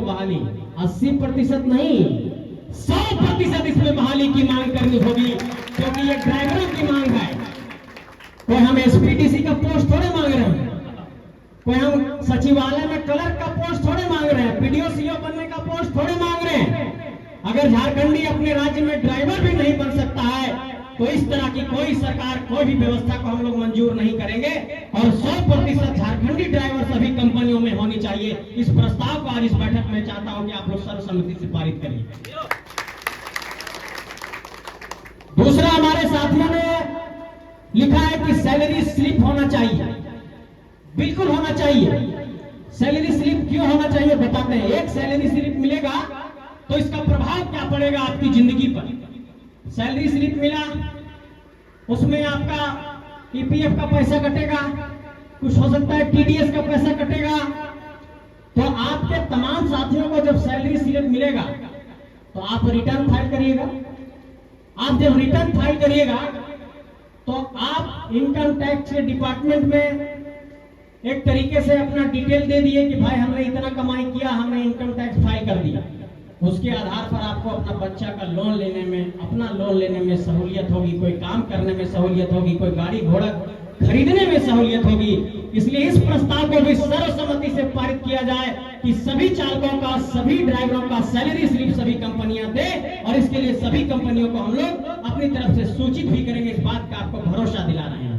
बहाली 80% नहीं 100% इसमें बहाली की मांग करनी होगी, क्योंकि ये ड्राइवरों की मांग है। कोई हम एसपीटीसी का पोस्ट थोड़े मांग रहे हैं, कोई हम सचिवालय में क्लर्क का पोस्ट थोड़े मांग रहे हैं, पीडीओ सीओ बनने का पोस्ट थोड़े मांग रहे हैं। अगर झारखंडी अपने राज्य में ड्राइवर भी नहीं बन सकता है तो इस तरह की कोई सरकार कोई भी व्यवस्था को हम लोग मंजूर नहीं करेंगे। और 100% झारखंडी ड्राइवर सभी कंपनियों में होनी चाहिए। इस प्रस्ताव को आज इस बैठक में चाहता हूं कि आप लोग सर्वसम्मति से पारित करिए। दूसरा, हमारे साथियों ने लिखा है कि सैलरी स्लिप होना चाहिए। बिल्कुल होना चाहिए। सैलरी स्लिप क्यों होना चाहिए बताते हैं। एक सैलरी स्लिप मिलेगा तो इसका प्रभाव क्या पड़ेगा आपकी जिंदगी पर। सैलरी स्लिप मिला, उसमें आपका ईपीएफ का पैसा कटेगा, कुछ हो सकता है टीडीएस का पैसा कटेगा। तो आपके तमाम साथियों को जब सैलरी स्लिप मिलेगा तो आप रिटर्न फाइल करिएगा। आप जब रिटर्न फाइल करिएगा तो आप इनकम टैक्स के डिपार्टमेंट में एक तरीके से अपना डिटेल दे दिए कि भाई हमने इतना कमाई किया, हमने इनकम टैक्स फाइल कर दिया। उसके आधार पर आपको अपना बच्चा का लोन लेने में, अपना लोन लेने में सहूलियत होगी, कोई काम करने में सहूलियत होगी, कोई गाड़ी घोड़ा खरीदने में सहूलियत होगी। इसलिए इस प्रस्ताव को भी सर्वसम्मति से पारित किया जाए कि सभी चालकों का, सभी ड्राइवरों का सैलरी स्लिप सभी कंपनियां दे। और इसके लिए सभी कंपनियों को हम लोग अपनी तरफ से सूचित भी करेंगे। इस बात का आपको भरोसा दिला रहे हैं।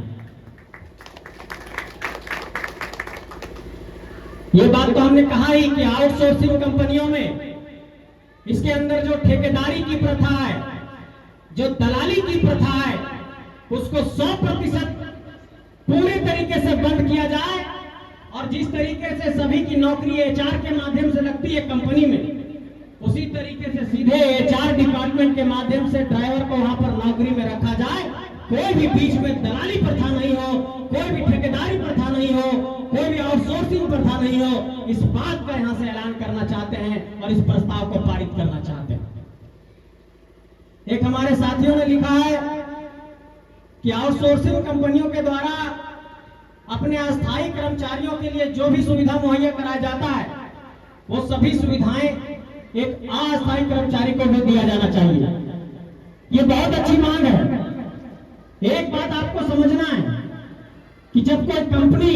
ये बात तो हमने कहा ही कि आउटसोर्सिंग कंपनियों में इसके अंदर जो ठेकेदारी की प्रथा है, जो दलाली की प्रथा है, उसको 100% पूरे तरीके से बंद किया जाए। और जिस तरीके से सभी की नौकरी एचआर के माध्यम से लगती है कंपनी में, उसी तरीके से सीधे एचआर डिपार्टमेंट के माध्यम से ड्राइवर को वहां पर नौकरी में रखा जाए। कोई भी बीच में दलाली प्रथा नहीं हो, कोई भी ठेकेदारी प्रथा नहीं हो, कोई भी आउटसोर्सिंग प्रथा नहीं हो। इस बात का यहां से ऐलान करना चाहते हैं और इस प्रस्ताव को पारित करना चाहते हैं। एक हमारे साथियों ने लिखा है कि आउटसोर्सिंग कंपनियों के द्वारा अपने अस्थायी कर्मचारियों के लिए जो भी सुविधा मुहैया कराया जाता है, वो सभी सुविधाएं एक अस्थायी कर्मचारी को भी दिया जाना चाहिए। ये बहुत अच्छी मांग है। एक बात आपको समझना है कि जब कोई कंपनी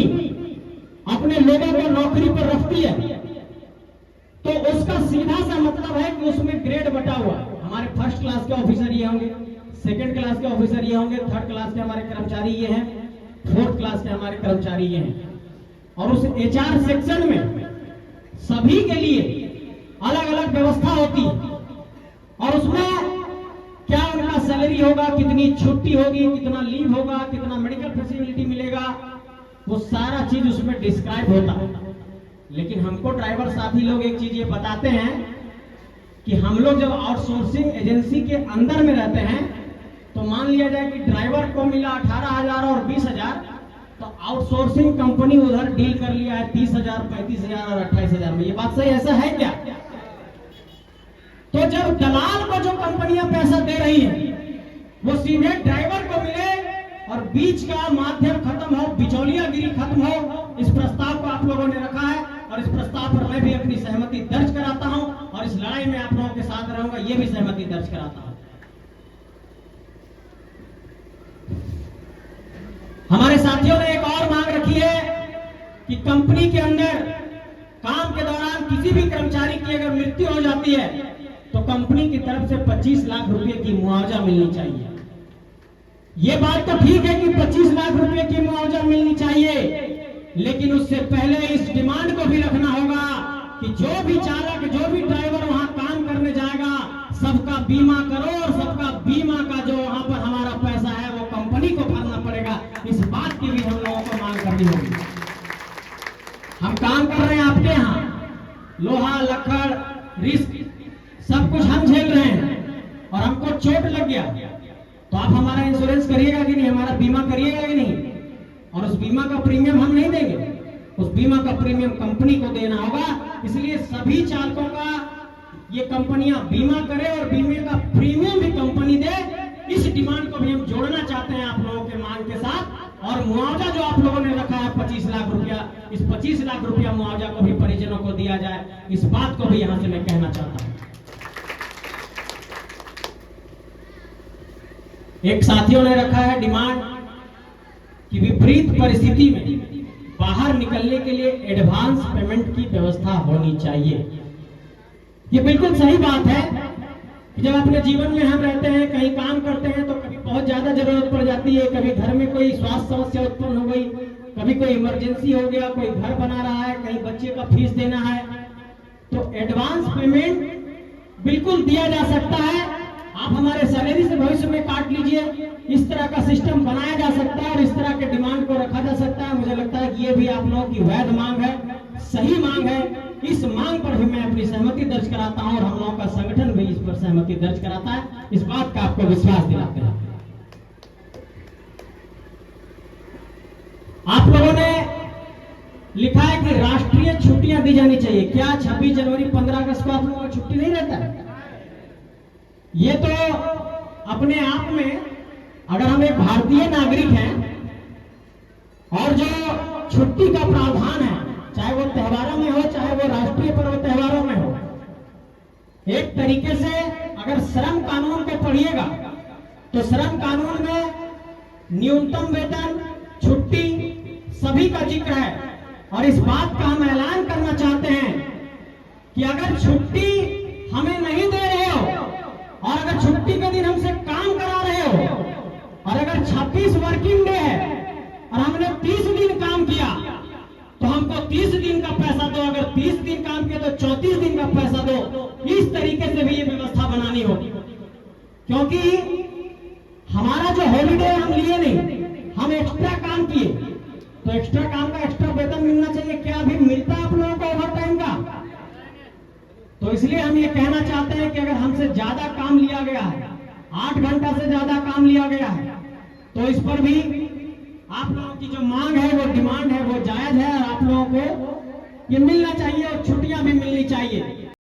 अपने लोगों को नौकरी पर रखती है तो उसका सीधा सा मतलब है कि उसमें ग्रेड बटा हुआ। हमारे फर्स्ट क्लास के ऑफिसर ये होंगे, सेकंड क्लास के ऑफिसर ये होंगे, थर्ड क्लास के हमारे कर्मचारी ये हैं, फोर्थ क्लास के हमारे कर्मचारी ये हैं। और उस एचआर सेक्शन में सभी के लिए अलग अलग व्यवस्था होती है और उसमें क्या उनका सैलरी होगा, कितनी छुट्टी होगी, कितना लीव होगा, कितना मेडिकल फैसिलिटी मिलेगा, वो सारा चीज उसमें डिस्क्राइब होता है। लेकिन हमको ड्राइवर साथी लोग एक चीज ये बताते हैं कि हम लोग जब आउटसोर्सिंग एजेंसी के अंदर में रहते हैं तो मान लिया जाए कि ड्राइवर को मिला 18,000 और 20,000, तो आउटसोर्सिंग कंपनी उधर डील कर लिया है 30,000, 35,000 और 28,000 में। ये बात सही ऐसा है क्या? तो जब दलाल को जो कंपनियां पैसा दे रही हैं वो सीधे ड्राइवर को मिले और बीच का माध्यम खत्म हो, बिचौलियागिरी खत्म हो। इस प्रस्ताव को आप लोगों ने रखा है और इस प्रस्ताव पर मैं भी अपनी सहमति दर्ज कराता हूं और इस लड़ाई में आप लोगों के साथ रहूंगा, ये भी सहमति दर्ज कराता हूं। हमारे साथियों ने एक और मांग रखी है कि कंपनी के अंदर काम के दौरान किसी भी कर्मचारी की अगर मृत्यु हो जाती है तो कंपनी की तरफ से 25 लाख रुपए की मुआवजा मिलनी चाहिए। ये बात तो ठीक है कि 25 लाख रुपए की मुआवजा मिलनी चाहिए, लेकिन उससे पहले इस डिमांड को भी रखना होगा कि जो भी चालक, जो भी ड्राइवर वहां काम करने जाएगा, सबका बीमा करो और सबका बीमा का जो वहां पर हमारा पैसा है वो कंपनी को भरना पड़ेगा। इस बात की भी हम लोगों को मांग करनी होगी। हम काम कर रहे हैं आपके यहाँ, लोहा लकड़ रिस्क सब कुछ हम झेल रहे हैं और हमको चोट लग गया तो आप हमारा इंश्योरेंस करिएगा कि नहीं, हमारा बीमा करिएगा कि नहीं? और उस बीमा का प्रीमियम हम नहीं देंगे, उस बीमा का प्रीमियम कंपनी को देना होगा। इसलिए सभी चालकों का ये कंपनियां बीमा करें और बीमे का प्रीमियम भी कंपनी दे। इस डिमांड को भी हम जोड़ना चाहते हैं आप लोगों के मांग के साथ। और मुआवजा जो आप लोगों ने रखा है 25 लाख रुपया, इस 25 लाख रुपया मुआवजा को भी परिजनों को दिया जाए, इस बात को भी यहां से मैं कहना चाहता हूं। एक साथियों ने रखा है डिमांड कि विपरीत परिस्थिति में बाहर निकलने के लिए एडवांस पेमेंट की व्यवस्था होनी चाहिए। ये बिल्कुल सही बात है कि जब अपने जीवन में हम रहते हैं, कहीं काम करते हैं, तो कभी बहुत ज्यादा जरूरत पड़ जाती है, कभी घर में कोई स्वास्थ्य समस्या उत्पन्न हो गई, कभी कोई इमरजेंसी हो गया, कोई घर बना रहा है, कहीं बच्चे का फीस देना है, तो एडवांस पेमेंट बिल्कुल दिया जा सकता है। आप हमारे सैलरी से भविष्य में काट लीजिए, इस तरह का सिस्टम बनाया जा सकता है और इस तरह के डिमांड को रखा जा सकता है। मुझे लगता है कि ये भी आप लोगों की वैध मांग है, सही मांग है। इस मांग पर भी मैं अपनी सहमति दर्ज कराता हूं और हम लोगों का संगठन भी इस पर सहमति दर्ज कराता है। इस बात का आपको विश्वास दिलाते हैं। आप लोगों ने लिखा है कि राष्ट्रीय छुट्टियां दी जानी चाहिए। क्या 26 जनवरी 15 अगस्त को आप लोगों को छुट्टी नहीं रहता है? ये तो अपने आप में, अगर हम एक भारतीय नागरिक हैं और जो छुट्टी का प्रावधान है, चाहे वो त्योहारों में हो, चाहे वो राष्ट्रीय पर्व त्योहारों में हो, एक तरीके से अगर श्रम कानून को पढ़िएगा तो श्रम कानून में न्यूनतम वेतन, छुट्टी सभी का जिक्र है। और इस बात का हम ऐलान करना चाहते हैं कि अगर छुट्टी हमें नहीं दे रहे हो और अगर छुट्टी के दिन हमसे काम करा रहे हो और अगर 26 वर्किंग डे है और हमने 30 दिन काम किया तो हमको 30 दिन का पैसा दो, अगर 30 दिन काम किया तो 34 दिन का पैसा दो। इस तरीके से भी ये व्यवस्था बनानी होगी, क्योंकि हमारा जो हॉलीडे हम लिए नहीं, हम एक्स्ट्रा काम किए, तो एक्स्ट्रा काम का एक्स्ट्रा वेतन मिलना चाहिए। क्या अभी मिलता है आप लोगों को ओवर टाइम का? तो इसलिए हम ये कहना चाहते हैं कि अगर हमसे ज्यादा काम लिया गया है, 8 घंटा से ज्यादा काम लिया गया है, तो इस पर भी आप लोगों की जो मांग है, वो डिमांड है, वो जायज है और आप लोगों को ये मिलना चाहिए और छुट्टियां भी मिलनी चाहिए।